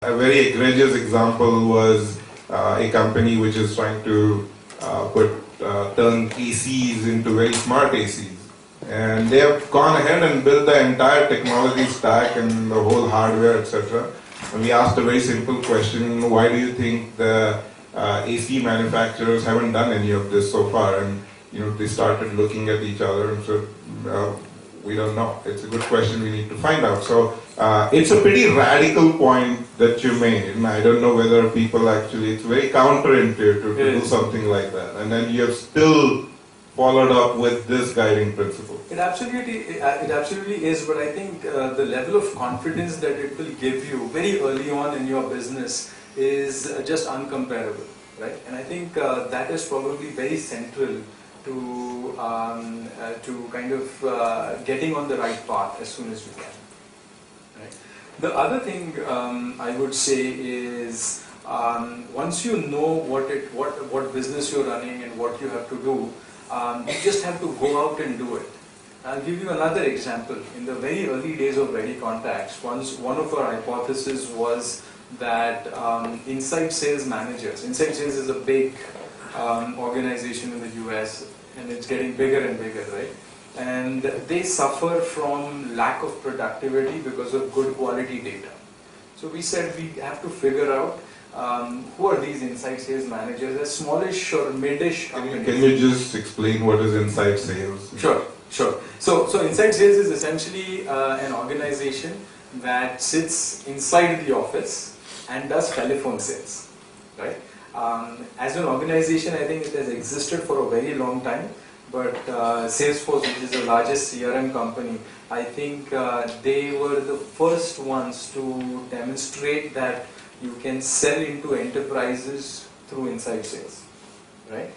A very egregious example was a company which is trying to turn ACs into very smart ACs. And they have gone ahead and built the entire technology stack and the whole hardware, etc. And we asked a very simple question: why do you think the AC manufacturers haven't done any of this so far? And they started looking at each other and said, we don't know. It's a good question, we need to find out. So it's a pretty radical point that you made, and I don't know whether people actually, it's very counterintuitive to do something like that. And then you have still followed up with this guiding principle. It absolutely is, but I think the level of confidence that it will give you very early on in your business is just uncomparable, right? And I think that is probably very central to kind of getting on the right path as soon as you can. Right? The other thing I would say is once you know what business you're running and what you have to do, you just have to go out and do it. I'll give you another example. In the very early days of Ready Contacts, one of our hypotheses was that inside sales managers, inside sales is a big organization in the US, and it's getting bigger and bigger, right? And they suffer from lack of productivity because of good quality data. So we said we have to figure out who are these inside sales managers, as smallish or midish companies. Can you just explain what is inside sales? Sure. So inside sales is essentially an organization that sits inside the office and does telephone sales, right? As an organization, I think it has existed for a very long time, but Salesforce, which is the largest CRM company, I think they were the first ones to demonstrate that you can sell into enterprises through inside sales, right?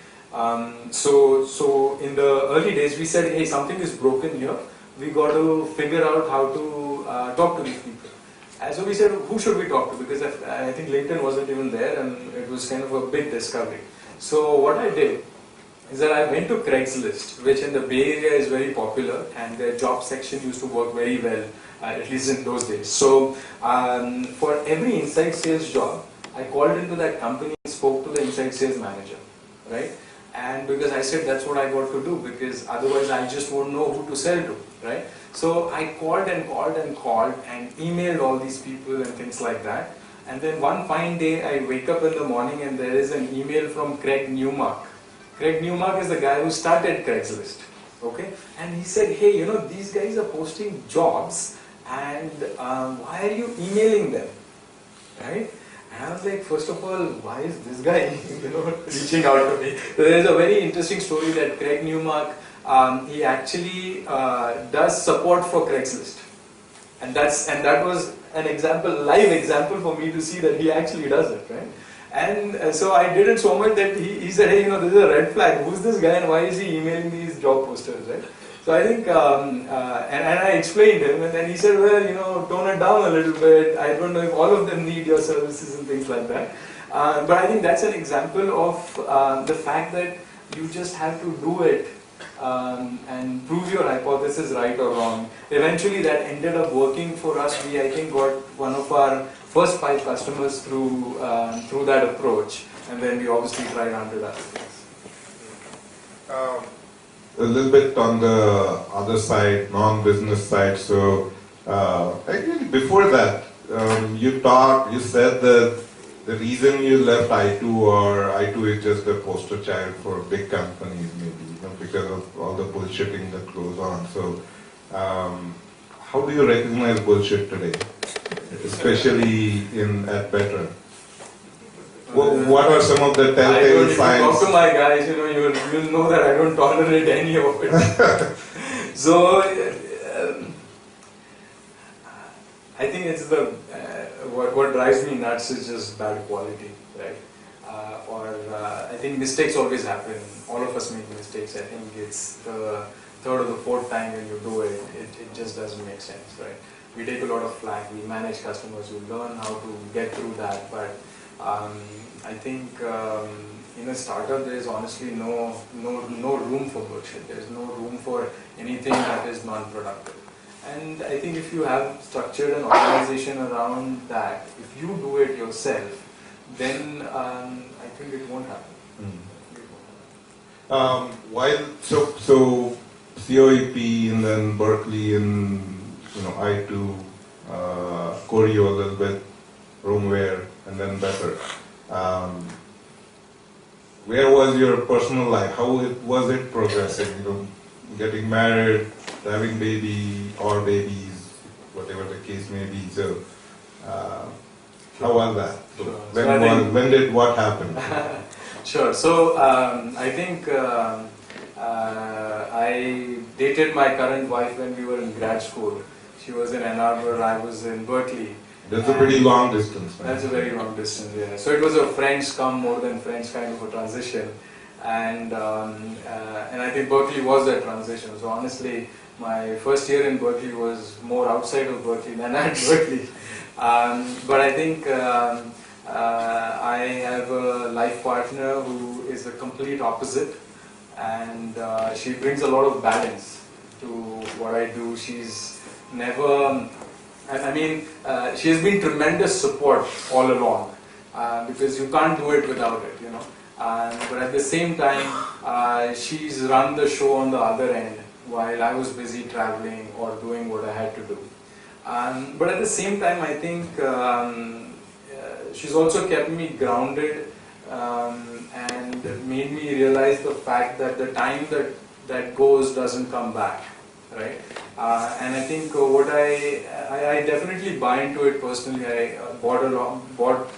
So in the early days, we said, hey, something is broken here. We got to figure out how to talk to these people. And so we said, who should we talk to? Because I think LinkedIn wasn't even there, and it was kind of a big discovery. So what I did is that I went to Craigslist, which in the Bay Area is very popular, and their job section used to work very well, at least in those days. So for every inside sales job, I called into that company and spoke to the inside sales manager, right? And because I said that's what I got to do, because otherwise I just won't know who to sell to, right? So I called and emailed all these people and things like that. And then one fine day I wake up in the morning and there is an email from Craig Newmark. Craig Newmark is the guy who started Craigslist, okay? And he said, hey, these guys are posting jobs, and why are you emailing them, right? And I was like, first of all, why is this guy reaching out to me? So there is a very interesting story that Craig Newmark, he actually does support for Craigslist, and that was an example, live example for me to see that he actually does it, right? And so I did it so much that he said, hey, this is a red flag. Who's this guy and why is he emailing these job posters, right? So I think, and I explained him, and then he said, well, tone it down a little bit. I don't know if all of them need your services and things like that. But I think that's an example of the fact that you just have to do it and prove your hypothesis right or wrong. Eventually that ended up working for us. We, I think, got one of our first 5 customers through that approach, and then we obviously tried 100 other things. A little bit on the other side, non-business side. So actually before that, you said that the reason you left i2, or i2 is just a poster child for big companies, maybe, because of all the bullshitting that goes on. So how do you recognize bullshit today, especially at Better? What are some of the telltale signs? Talk to my guys, you'll know that I don't tolerate any of it. So I think it's what drives me nuts is just bad quality, right? I think mistakes always happen. All of us make mistakes. I think it's the 3rd or the 4th time when you do it, it just doesn't make sense, right? We take a lot of flack. We manage customers. We learn how to get through that, but I think in a startup there is honestly no room for bullshit. There is no room for anything that is non-productive. And I think if you have structured an organization around that, if you do it yourself, then I think it won't happen. While so COEP and then Berkeley and I2, Choreo a little bit, Romeware, and then Better. Where was your personal life? How was it progressing? Getting married, having baby or babies, whatever the case may be. So, how was that? So Sure. when did what happen? Sure. So I think I dated my current wife when we were in grad school. She was in Ann Arbor, I was in Berkeley. That's a pretty long distance, man. That's a very long distance, yeah. So it was a French come more than French kind of a transition, and I think Berkeley was that transition. So honestly, my first year in Berkeley was more outside of Berkeley than at Berkeley. But I think I have a life partner who is the complete opposite, and she brings a lot of balance to what I do. She's never, she has been tremendous support all along, because you can't do it without it, but at the same time, she's run the show on the other end while I was busy traveling or doing what I had to do. But at the same time, I think she's also kept me grounded and made me realize the fact that the time that goes doesn't come back, right? And I think what I definitely buy into it personally. I bought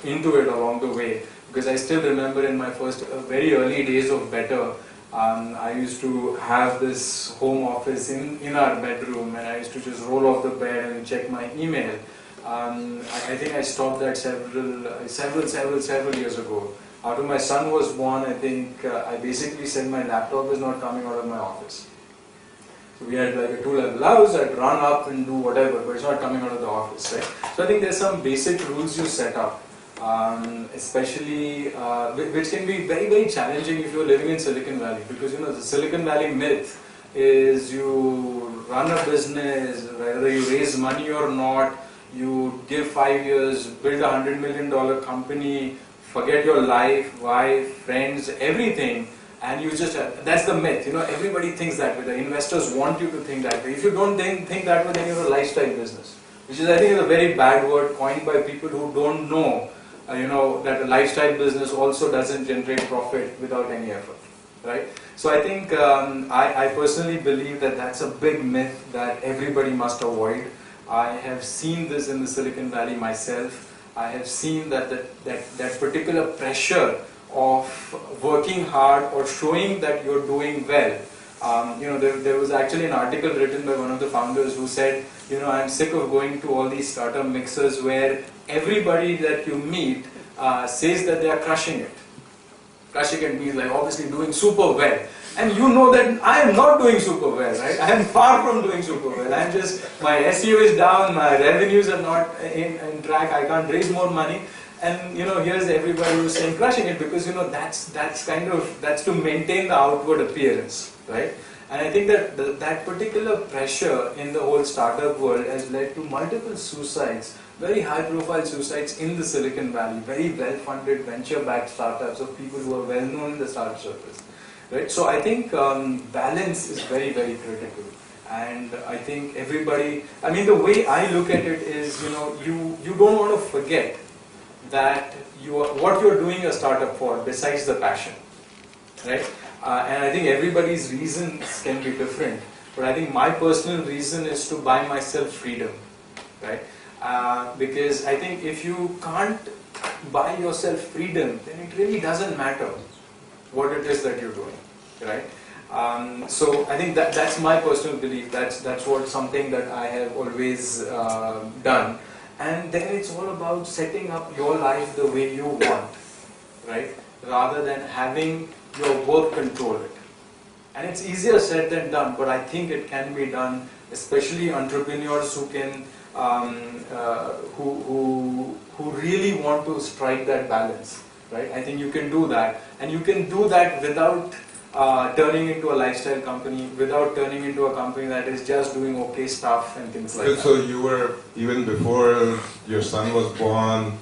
into it along the way, because I still remember in my first very early days of Better, I used to have this home office in our bedroom, and I used to just roll off the bed and check my email. I think I stopped that several years ago. After my son was born, I think I basically said my laptop is not coming out of my office. So we had like a 2-level house. I'd run up and do whatever, but it's not coming out of the office, right? So I think there's some basic rules you set up, especially which can be very, very challenging if you're living in Silicon Valley, because the Silicon Valley myth is you run a business, whether you raise money or not, you give 5 years, build $100 million company, forget your life, wife, friends, everything, and you just, that's the myth, everybody thinks that way. The investors want you to think that way. If you don't think that way, then you're a lifestyle business, which is, I think, is a very bad word coined by people who don't know, that a lifestyle business also doesn't generate profit without any effort, right? So I think, I personally believe that that's a big myth that everybody must avoid. I have seen this in the Silicon Valley myself. I have seen that particular pressure of working hard or showing that you're doing well. There was actually an article written by one of the founders who said, I'm sick of going to all these startup mixers where everybody that you meet says that they are crushing it. Crushing it means like obviously doing super well. And you know that I am not doing super well, right? I am far from doing super well. I'm just, my SEO is down, my revenues are not in track, I can't raise more money. And here's everybody who's saying crushing it, because that's to maintain the outward appearance, right? And I think that that particular pressure in the whole startup world has led to multiple suicides, very high-profile suicides in the Silicon Valley, very well-funded venture-backed startups of people who are well-known in the startup circles, right? So I think balance is very, very critical. And I think everybody, the way I look at it is, you don't want to forget that what you're doing a startup for, besides the passion, right? And I think everybody's reasons can be different, but I think my personal reason is to buy myself freedom, right? Because I think if you can't buy yourself freedom, then it really doesn't matter what it is that you're doing, right? So I think that's my personal belief. That's something that I have always done. And then it's all about setting up your life the way you want, right? Rather than having your work control it. And it's easier said than done, but I think it can be done, especially entrepreneurs who can, who really want to strike that balance, right? I think you can do that, and you can do that without turning into a lifestyle company without turning into a company that is just doing okay stuff and things like that. So you were, even before your son was born,